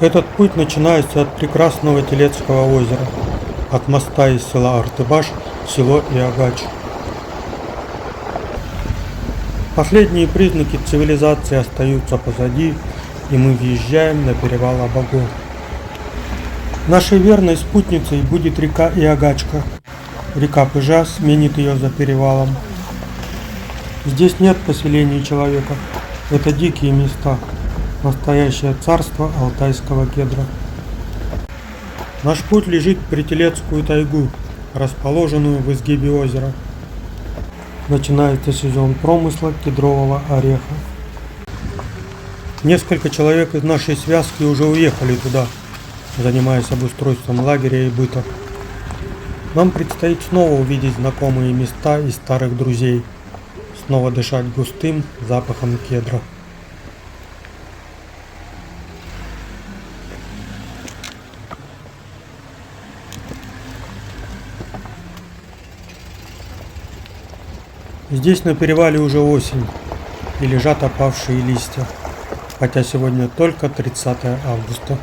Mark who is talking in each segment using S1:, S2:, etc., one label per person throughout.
S1: Этот путь начинается от прекрасного Телецкого озера, от моста из села Артыбаш в село Иагач. Последние признаки цивилизации остаются позади, и мы въезжаем на перевал Абаго. Нашей верной спутницей будет река Иагачка. Река Пыжа сменит ее за перевалом. Здесь нет поселений человека, это дикие места, настоящее царство алтайского кедра. Наш путь лежит в Прителецкую тайгу, расположенную в изгибе озера. Начинается сезон промысла кедрового ореха. Несколько человек из нашей связки уже уехали туда, занимаясь обустройством лагеря и быта. Нам предстоит снова увидеть знакомые места и старых друзей, снова дышать густым запахом кедра. Здесь на перевале уже осень, и лежат опавшие листья, хотя сегодня только 30 августа.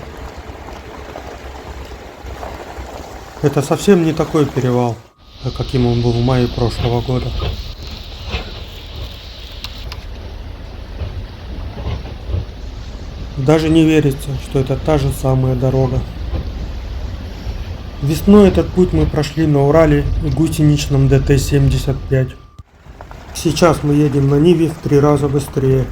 S1: Это совсем не такой перевал, каким он был в мае прошлого года. Даже не верится, что это та же самая дорога. Весной этот путь мы прошли на Урале и гусеничном ДТ-75. Сейчас мы едем на Ниве в 3 раза быстрее.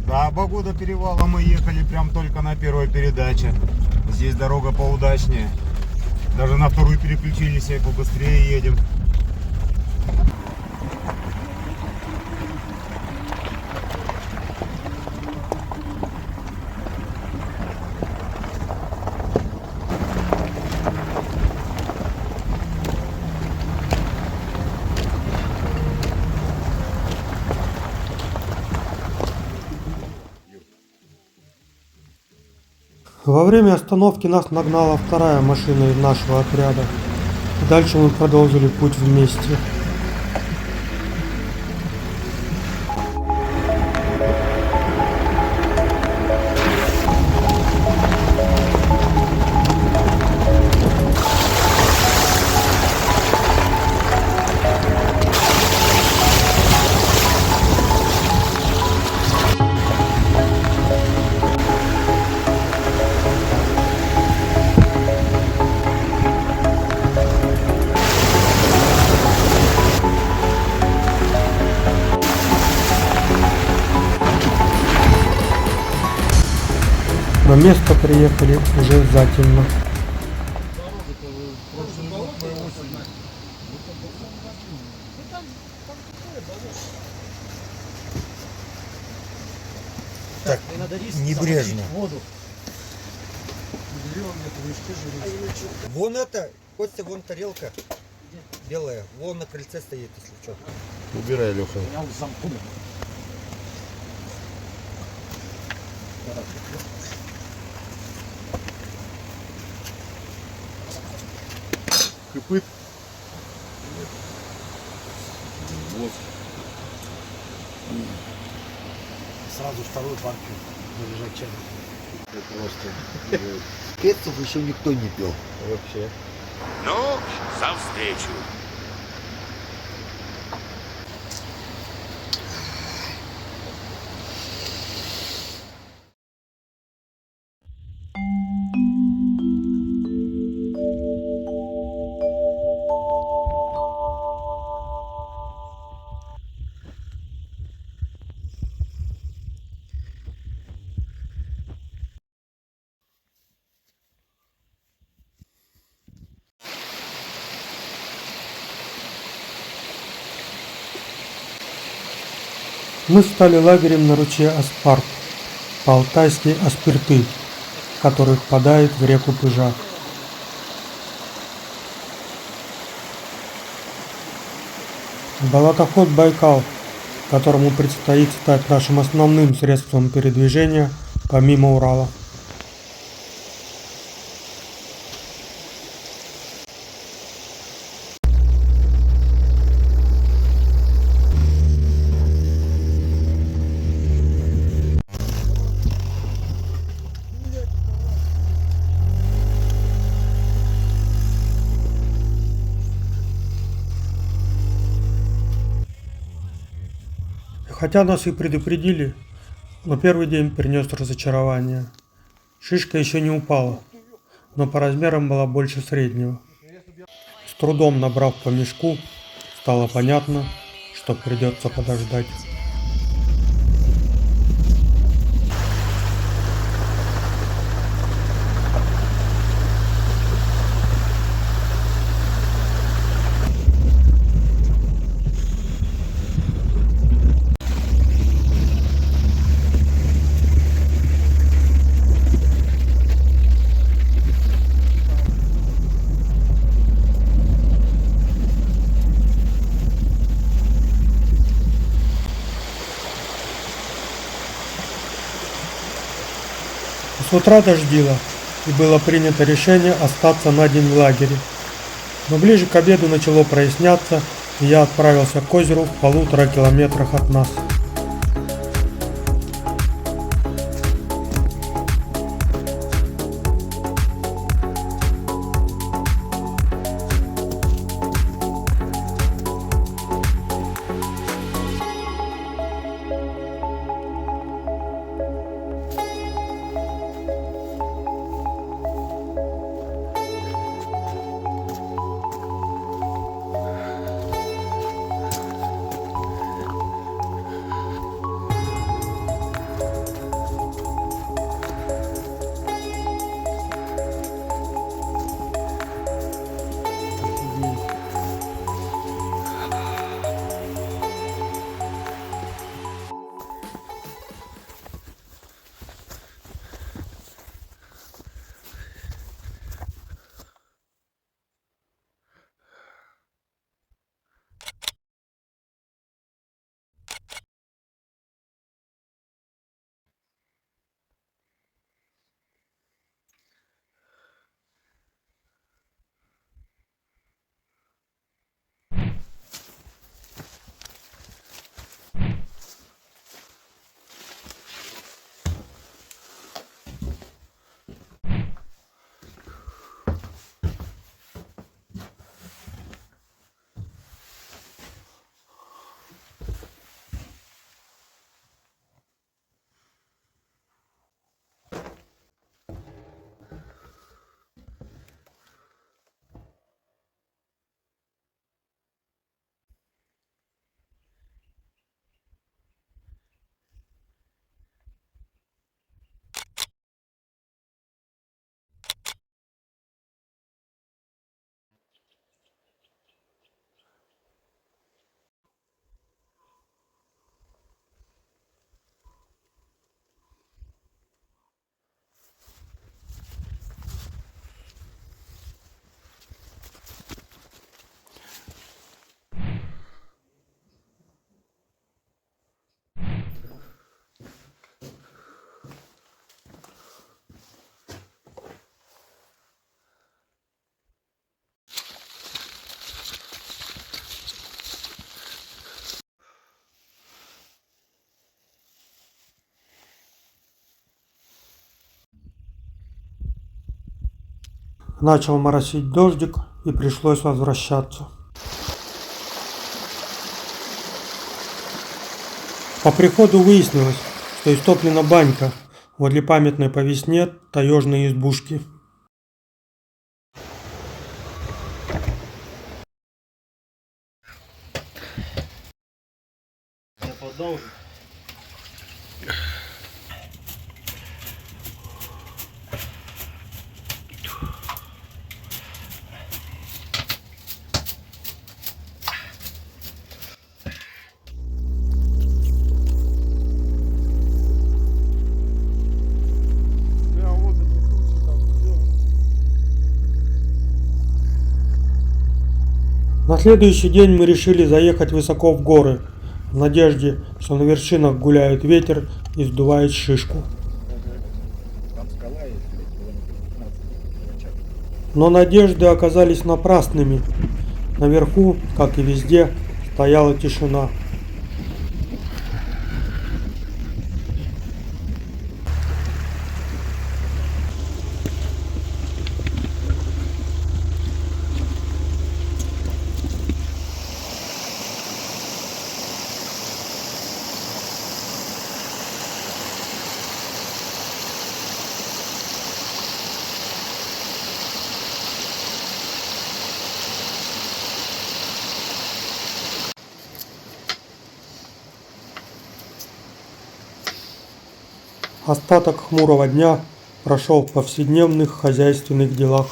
S2: До Абаго до перевала мы ехали прям только на первой передаче. Здесь дорога поудачнее. Даже на вторую переключились и побыстрее едем.
S1: Во время остановки нас нагнала вторая машина из нашего отряда. Дальше мы продолжили путь вместе. На место приехали уже затемно.
S2: Так, небрежно.
S3: Вон это, Костя, вон тарелка белая, вон на крыльце стоит, если что.
S2: Убирай, Леха. Копыт. Вот.
S3: Сразу вторую партию заряжать чай.
S2: Это просто
S3: Перцев еще никто не пил.
S2: вообще.
S4: Ну, за встречу.
S1: Мы стали лагерем на ручье Аспарт, по-алтайски Аспирты, который впадает в реку Пыжа. Болотоход Байкал, которому предстоит стать нашим основным средством передвижения помимо Урала. Хотя нас и предупредили, но первый день принес разочарование. Шишка еще не упала, но по размерам была больше среднего. С трудом набрав по мешку, стало понятно, что придется подождать. С утра дождило, и было принято решение остаться на день в лагере. Но ближе к обеду начало проясняться, и я отправился к озеру в 1,5 километрах от нас. Начал моросить дождик, и пришлось возвращаться. По приходу выяснилось, что истоплена банька возле памятной по весне таежной избушки. На следующий день мы решили заехать высоко в горы, в надежде, что на вершинах гуляет ветер и сдувает шишку. Но надежды оказались напрасными. Наверху, как и везде, стояла тишина. Остаток хмурого дня прошел в повседневных хозяйственных делах.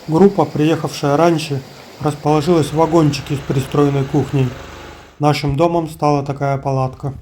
S1: Группа, приехавшая раньше, расположилась в вагончике с пристроенной кухней. Нашим домом стала такая палатка.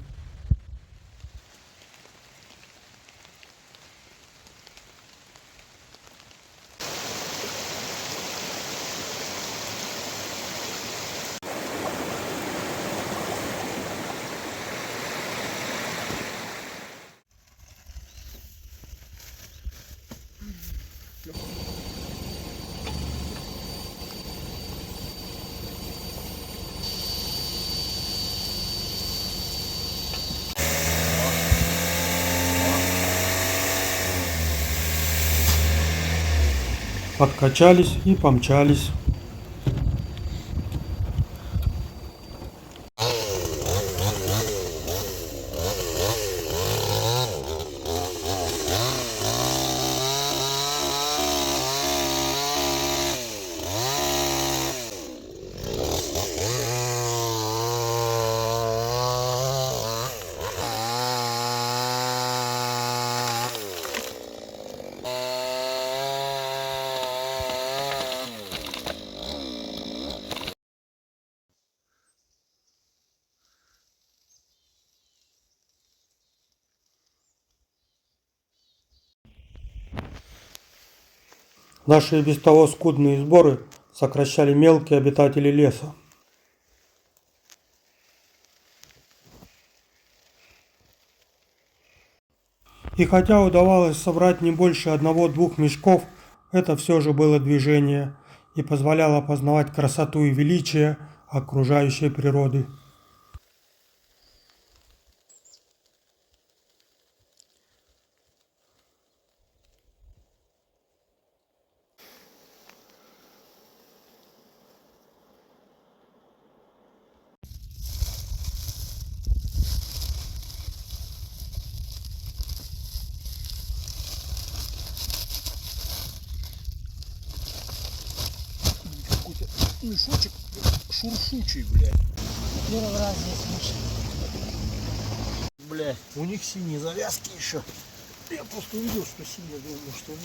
S1: Подкачались и помчались. Наши и без того скудные сборы сокращали мелкие обитатели леса. И хотя удавалось собрать не больше 1-2 мешков, это все же было движение и позволяло познавать красоту и величие окружающей природы.
S5: Какой-то мешочек шуршучий, блядь.
S6: Первый раз здесь вышел.
S5: Блядь, у них синие завязки еще. Я просто увидел, что синие, думаю, что ну.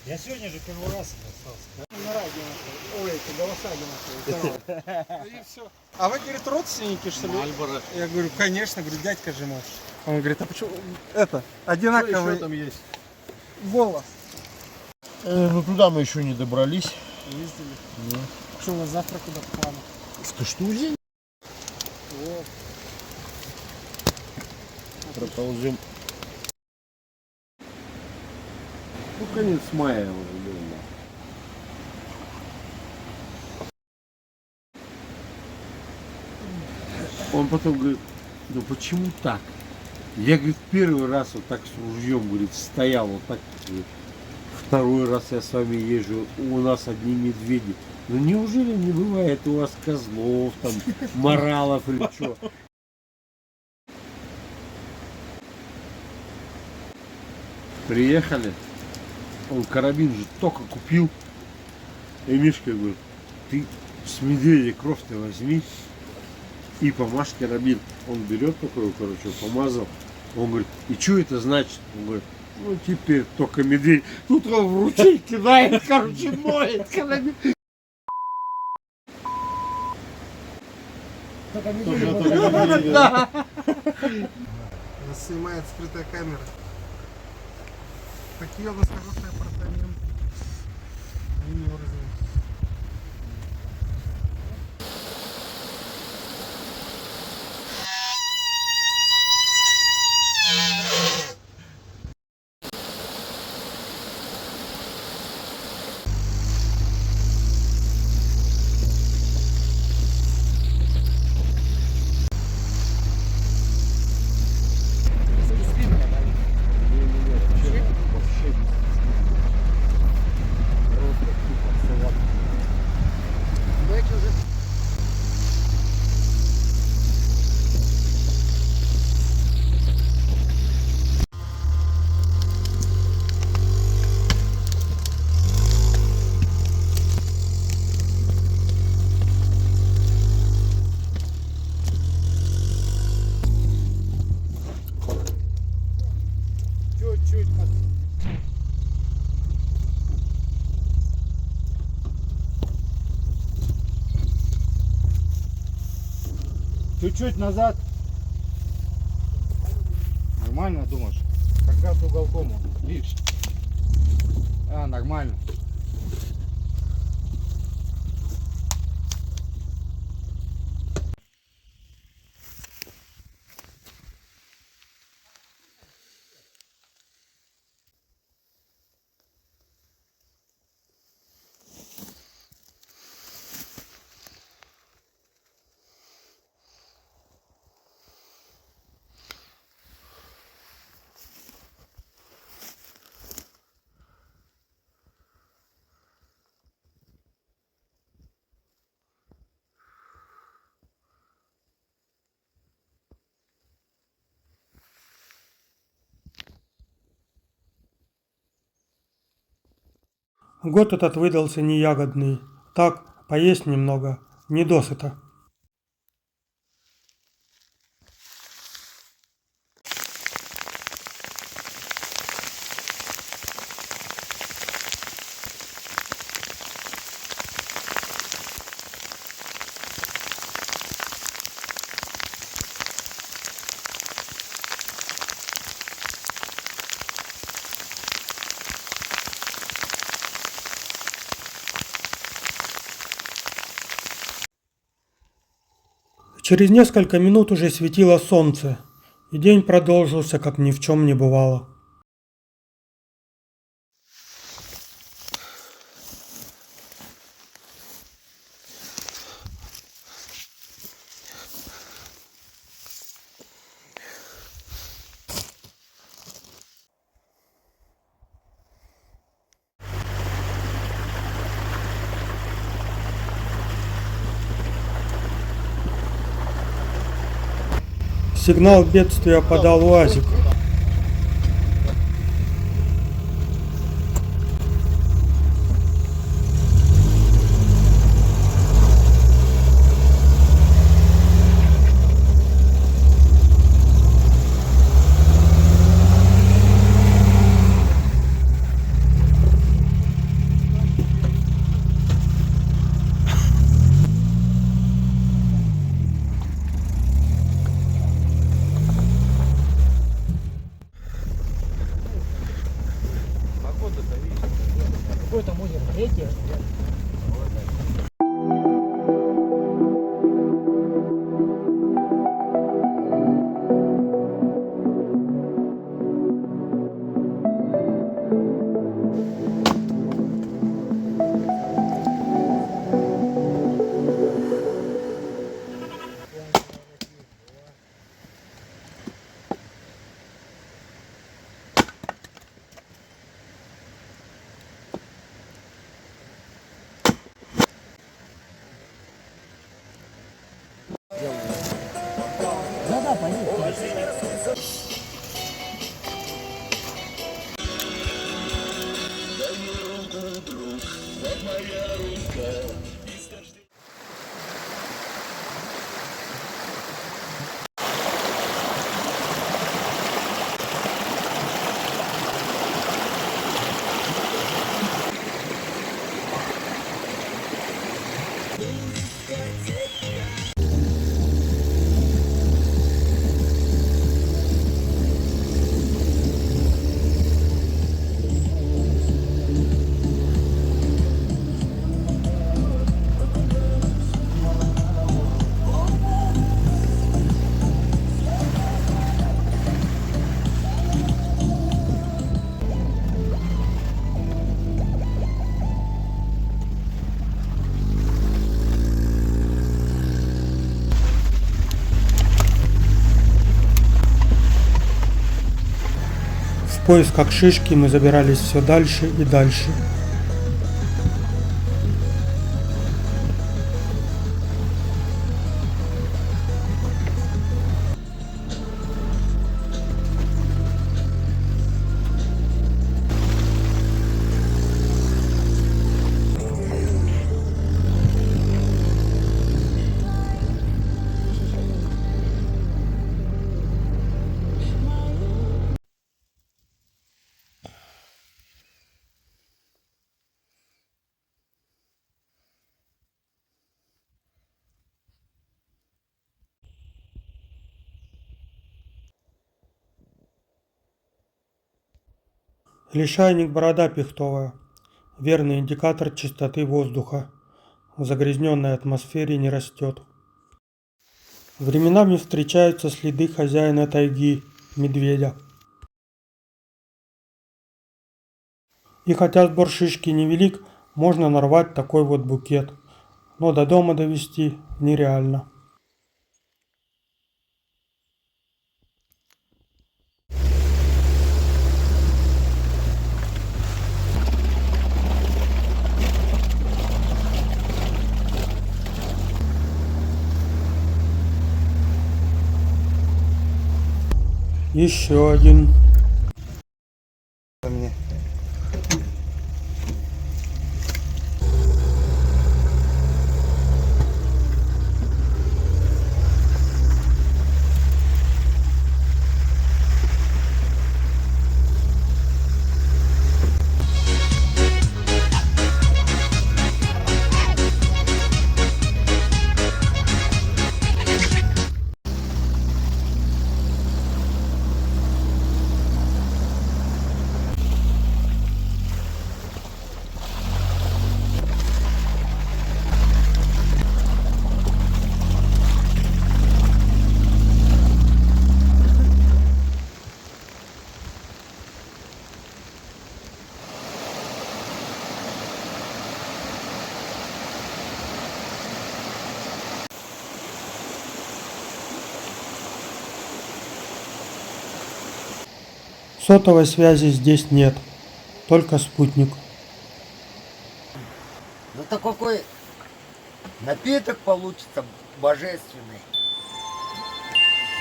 S2: Я сегодня же первый раз остался.
S5: На радио нашел. Ой, это голоса нашел. И все. А вы, говорит, родственники, что ли?
S2: Мальборо.
S5: Я говорю, конечно, говорю, дядька же наш. Он говорит, а почему это одинаковый
S2: Что там есть?
S5: голос?
S6: Ну туда мы еще не добрались.
S5: Ездили. Что у вас завтра куда по плану?
S6: В Кыштузе
S5: О,
S6: проползем. Ну, конец мая уже был. Он потом говорит, ну почему так? Я, говорит, первый раз вот так с ружьем, говорит, стоял вот так. Говорит, второй раз я с вами езжу, у нас одни медведи. Ну неужели не бывает у вас козлов, там, моралов или что? Приехали, он карабин же только купил. И Мишка говорит, ты с медведя кровь-то возьми и помажь карабин. Он берет такой, короче, помазал. Он говорит, и что это значит? Он говорит, ну теперь только медведь. Тут он в ручей кидает, короче, моет карабин.
S5: нас снимает скрытая камера. Такие у нас хорошие апартаменты. Они не урезаны.
S2: Чуть-чуть назад. Нормально думаешь? Как раз уголком он. Видишь? А, нормально.
S1: Год этот выдался не ягодный. Так, поесть немного, не досыта. Через несколько минут уже светило солнце, и день продолжился, как ни в чем не бывало. Сигнал бедствия подал УАЗик.
S5: Какое там озеро? Третье? Да-да, пойди.
S1: В поисках шишки мы забирались все дальше и дальше. Лишайник борода пихтовая. Верный индикатор чистоты воздуха. В загрязненной атмосфере не растет. Временами встречаются следы хозяина тайги, медведя. И хотя сбор шишки невелик, можно нарвать такой вот букет. Но до дома довести нереально. Еще один.
S3: Мне.
S1: Сотовой связи здесь нет. Только спутник.
S7: Ну-то какой напиток получится божественный.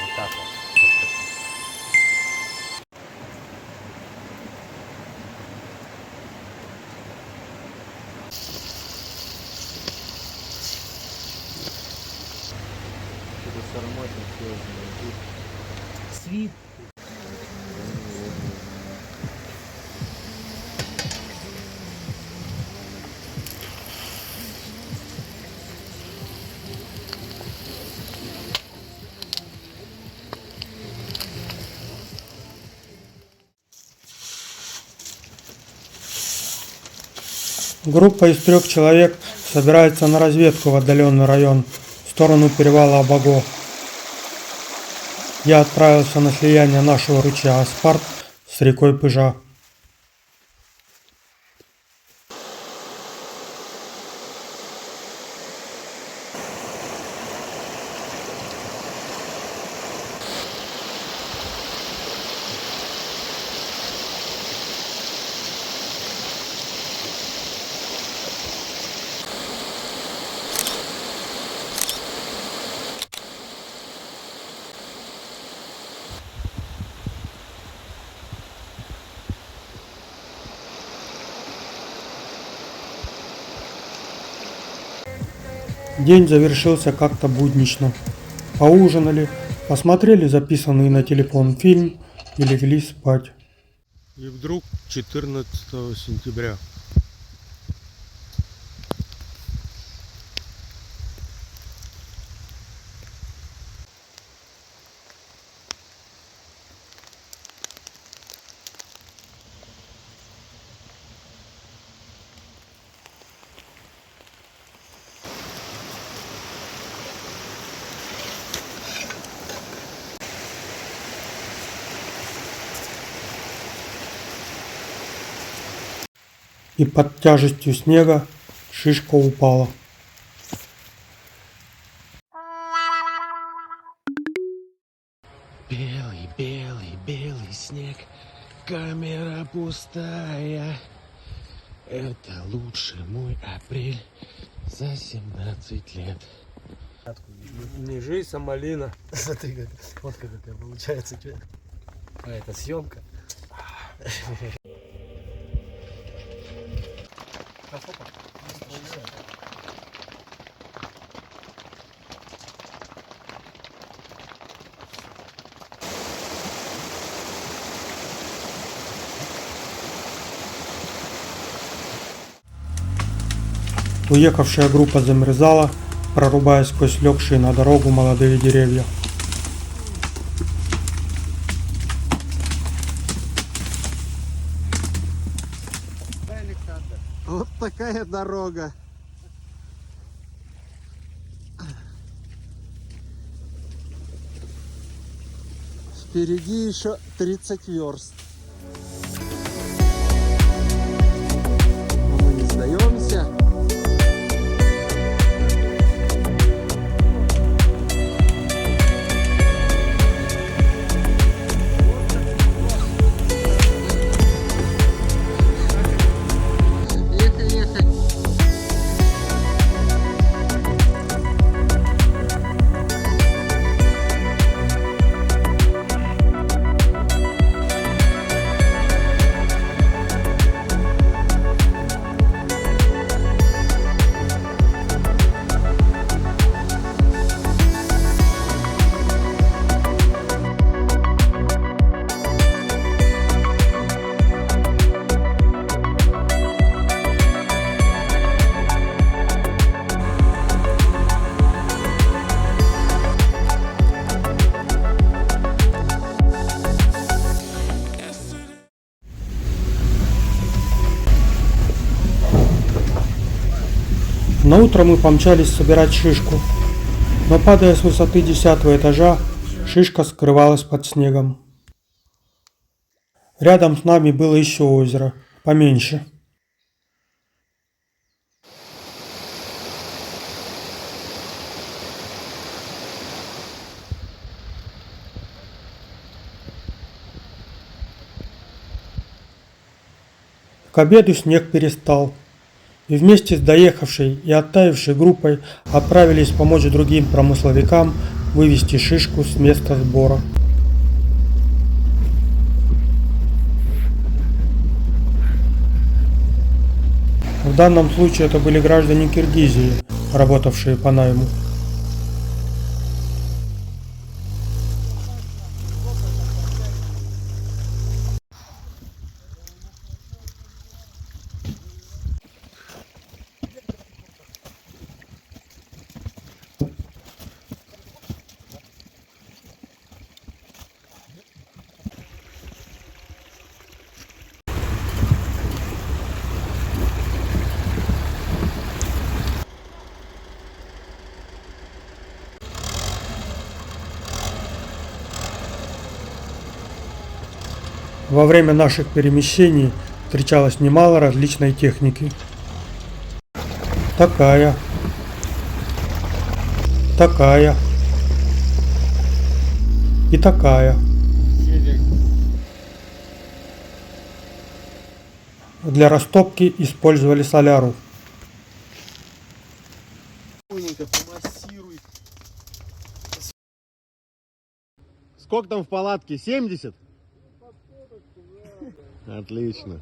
S7: Вот так вот. Свит.
S1: Группа из 3 человек собирается на разведку в отдаленный район, в сторону перевала Абаго. Я отправился на слияние нашего ручья Аспарт с рекой Пыжа. День завершился как-то буднично. Поужинали, посмотрели записанный на телефон фильм и легли спать. И вдруг 14 сентября. И под тяжестью снега шишка упала.
S8: Белый, белый, белый снег, камера пустая. Это лучший мой апрель за 17 лет.
S5: Не жизнь, а малина.
S7: Смотри, как фотка какая получается. А это съемка.
S1: Уехавшая группа замерзала, прорубая сквозь легшие на дорогу молодые деревья.
S5: Вот такая дорога. Впереди еще 30 верст. Но мы не сдаемся. Ехай, ехай.
S1: На утро мы помчались собирать шишку, но падая с высоты 10-го этажа, шишка скрывалась под снегом. Рядом с нами было еще озеро, поменьше. К обеду снег перестал, и вместе с доехавшей и оттаившей группой отправились помочь другим промысловикам вывести шишку с места сбора. В данном случае это были граждане Киргизии, работавшие по найму. Во время наших перемещений встречалось немало различной техники. Такая. Такая. И такая. Для растопки использовали соляру.
S5: Сколько там в палатке? 70? Отлично.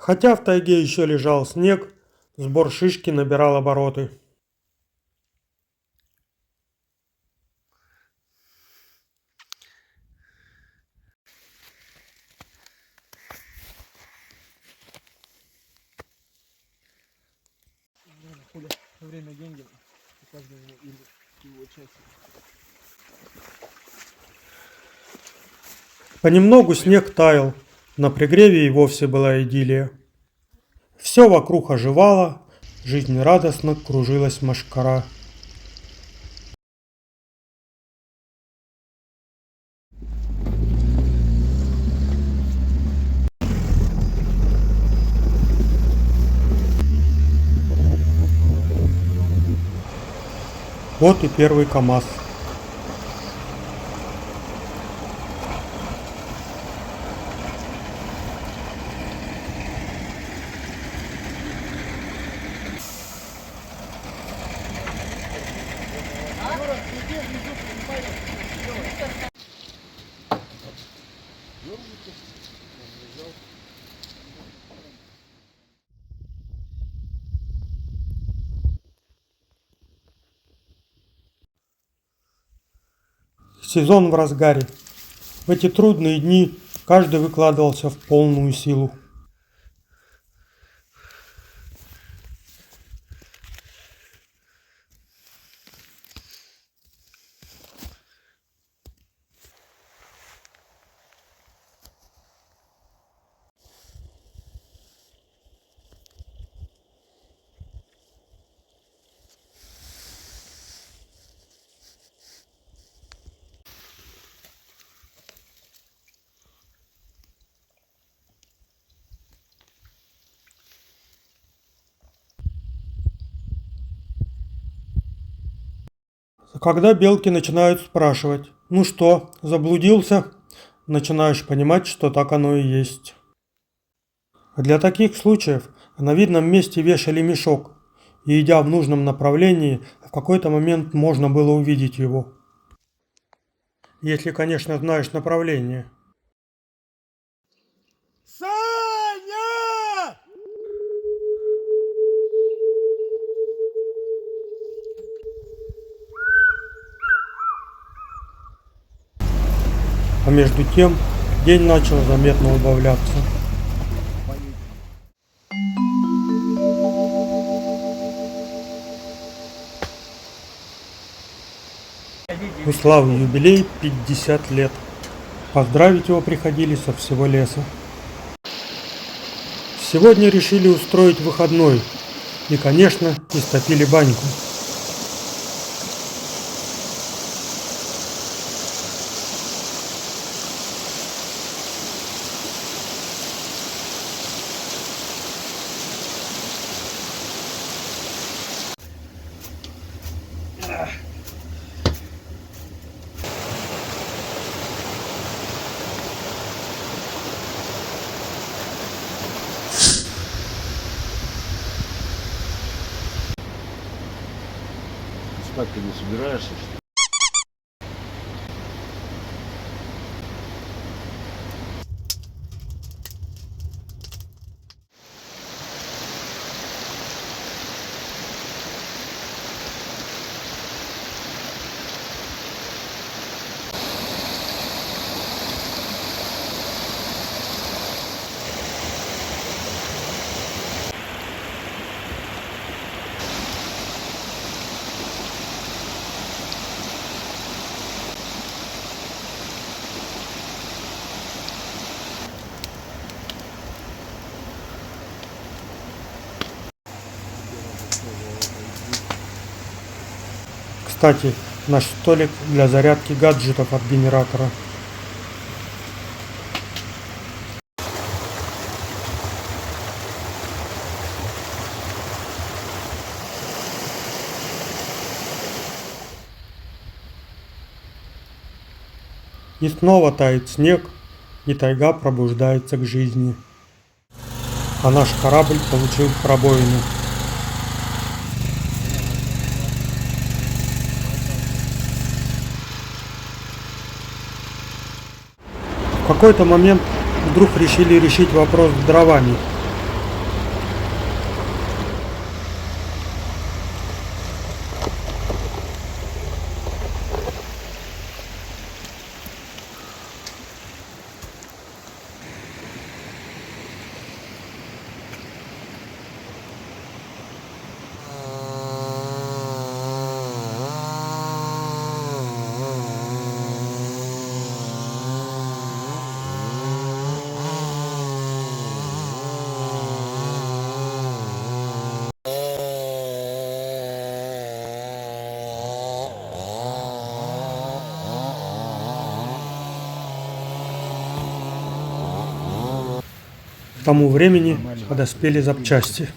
S1: Хотя в тайге еще лежал снег, сбор шишки набирал обороты.
S5: Время, деньги. Каждый его часть.
S1: Понемногу снег таял, на пригреве и вовсе была идиллия. Все вокруг оживало, жизнерадостно кружилась мошкара. Вот и первый КАМАЗ. Сезон в разгаре. В эти трудные дни каждый выкладывался в полную силу. Когда белки начинают спрашивать: «Ну что, заблудился?» начинаешь понимать, что так оно и есть. Для таких случаев на видном месте вешали мешок, и идя в нужном направлении, в какой-то момент можно было увидеть его. Если, конечно, знаешь направление.
S5: Саня!
S1: А между тем день начал заметно убавляться. У Славы юбилей 50 лет. Поздравить его приходили со всего леса. Сегодня решили устроить выходной. И, конечно, истопили баньку.
S6: Спать ты не собираешься, что ли?
S1: Кстати, наш столик для зарядки гаджетов от генератора. И снова тает снег, и тайга пробуждается к жизни. А наш корабль получил пробоину. В какой-то момент вдруг решили решить вопрос с дровами. К тому времени подоспели запчасти.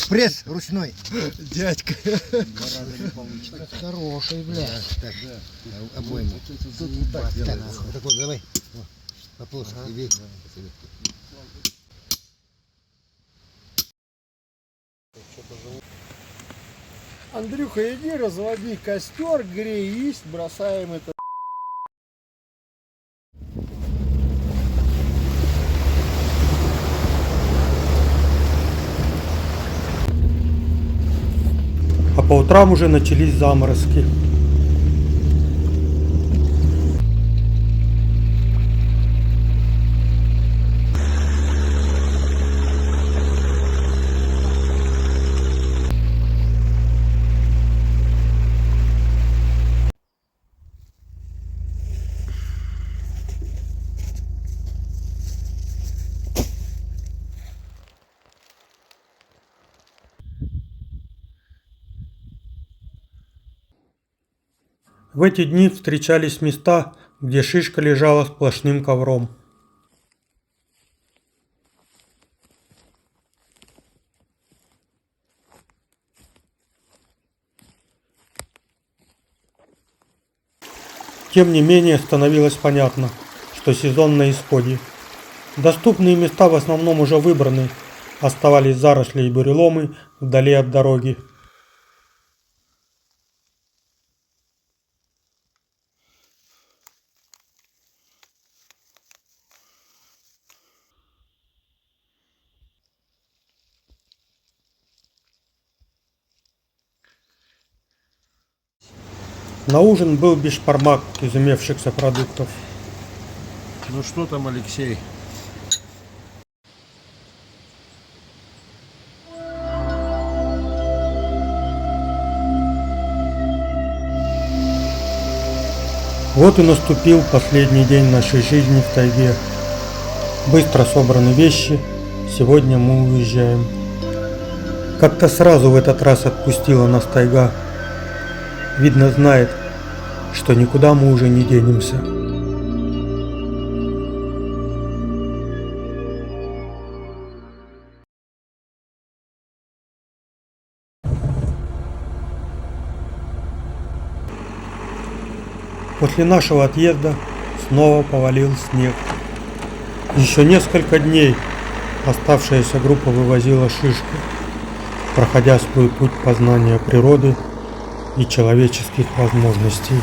S3: Пресс ручной.
S5: Дядька.
S3: Хороший, блядь. Так, обойму. Тут так, вот такой, давай. По плоской, бей. Что-то
S5: Андрюха, иди разводи костер, грей есть, бросаем это.
S1: А по утрам уже начались заморозки. В эти дни встречались места, где шишка лежала сплошным ковром. Тем не менее становилось понятно, что сезон на исходе. Доступные места в основном уже выбраны, оставались заросли и буреломы вдали от дороги. На ужин был бешбармак из имевшихся продуктов.
S6: Ну что там, Алексей?
S1: Вот и наступил последний день нашей жизни в тайге. Быстро собраны вещи, сегодня мы уезжаем. Как-то сразу в этот раз отпустила нас тайга. Видно, знает, что никуда мы уже не денемся. После нашего отъезда снова повалил снег. Еще несколько дней оставшаяся группа вывозила шишку, проходя свой путь познания природы и человеческих возможностей.